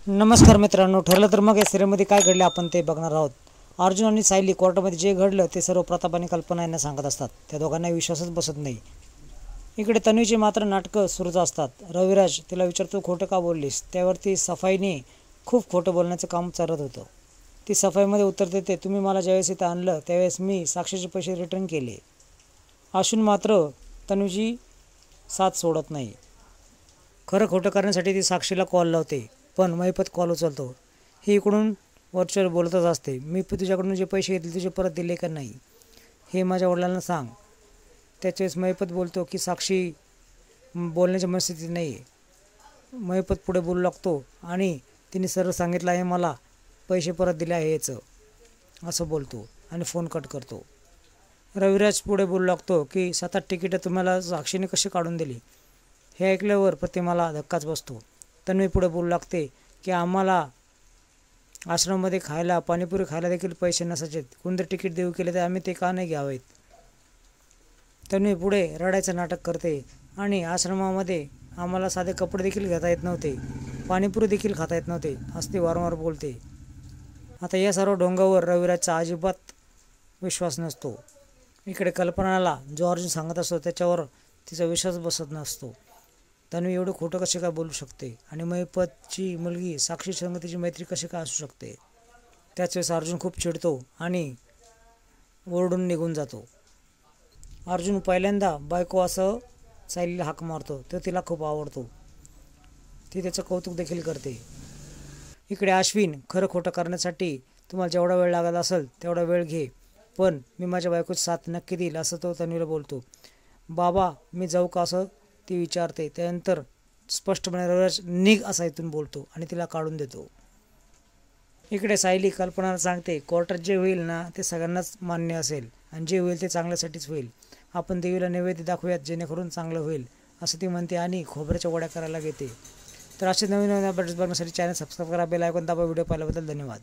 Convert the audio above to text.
नमस्कार मित्रांनो, ठरलं तर मग या सिरीजमध्ये काय घडले आपण ते बघणार आहोत। अर्जुन आणि सायली कोर्टामध्ये जे घडलं ते सर्व प्रताप आणि कल्पना यांना सांगत असतात। त्या दोघांना विश्वासच बसत नाही। इकडे तन्वीचे मात्र नाटकं सुरूच असतात। रविराज तिला विचारतो खोटं का बोललीस, त्यावरती सफाईने खूप खोटं बोलण्याचं काम चालत होतं। ती सफाईमध्ये उत्तर देते, तुम्ही मला ज्यावेळेस इथं आणलं त्यावेळेस मी साक्षीचे पैसे रिटर्न केले। अश्विन मात्र तन्वीची साथ सोडत नाही। खरं खोटं करण्यासाठी ती साक्षीला कॉल लावते, पण महिपत कॉल उचलतो। ही इकडून वरचेवर बोलतच असते, मी तुझ्याकडून जे पैसे घेतले तुझे परत दिले का नाही हे माझ्या वडिलांना सांग। त्याच्यावेळेस महिपत बोलतो की साक्षी बोलण्याच्या मनस्थितीत नाही आहे। महिपत पुढे बोलू लागतो आणि तिने सर्व सांगितलं आहे, मला पैसे परत दिले आहे याचं, असं बोलतो आणि फोन कट करतो। रविराज पुढे बोलू लागतो की 7-8 तिकीटं तुम्हाला साक्षीने कशी काढून दिली। हे ऐकल्यावर प्रतिमाला धक्काच बसतो। तन्वी पुढे बोलू लागते की आम्हाला आश्रमामध्ये खायला पाणीपुरी खायला देखील पैसे नसायचे, कोणते तिकीट देऊ केले तर आम्ही ते का नाही घ्यावेत। तन्वी पुढे रडायचं नाटक करते आणि आश्रमामध्ये आम्हाला साधे कपडे देखील घेता येत नव्हते, पाणीपुरी देखील खाता येत नव्हते, असते वारंवार बोलते। आता या सर्व ढोंगावर रविराजचा अजिबात विश्वास नसतो। इकडे कल्पनाला जो अर्जुन सांगत असतो त्याच्यावर तिचा विश्वास बसत नसतो। तन्वी एवढं खोटं कसे काय बोलू शकते आणि महिपतची मुलगी साक्षी संग तिची मैत्री कशी काय असू शकते। त्याच वेळेस अर्जुन खूप चिडतो आणि ओरडून निघून जातो। अर्जुन पहिल्यांदा बायको असं सायलीला हाक मारतो, तो तिला खूप आवडतो, ती त्याचं कौतुक देखील करते। इकडे अश्विन खरं खोटं करण्यासाठी तुम्हाला जेवढा वेळ लागत असेल तेवढा वेळ घे, पण मी माझ्या बायकोची साथ नक्की देईल असं तो तन्वीला बोलतो। बाबा मी जाऊ का असं ती विचारते, त्यानंतर स्पष्टपणे रविराज निघ असा इथून बोलतो आणि तिला काढून देतो। इकडे सायली कल्पनाला सांगते, कोर्टात जे होईल ना ते सगळ्यांनाच मान्य असेल आणि जे होईल ते चांगल्यासाठीच होईल, आपण देवीला नैवेद्य दाखवूयात जेणेकरून चांगलं होईल असं ती म्हणते आणि खोबऱ्याच्या वड्या करायला घेते। तर असे नवीन अपडेट्स बघण्यासाठी चॅनल सबस्क्राईब करा, बेल आयकॉन दाबा। व्हिडिओ पाहिल्याबद्दल धन्यवाद।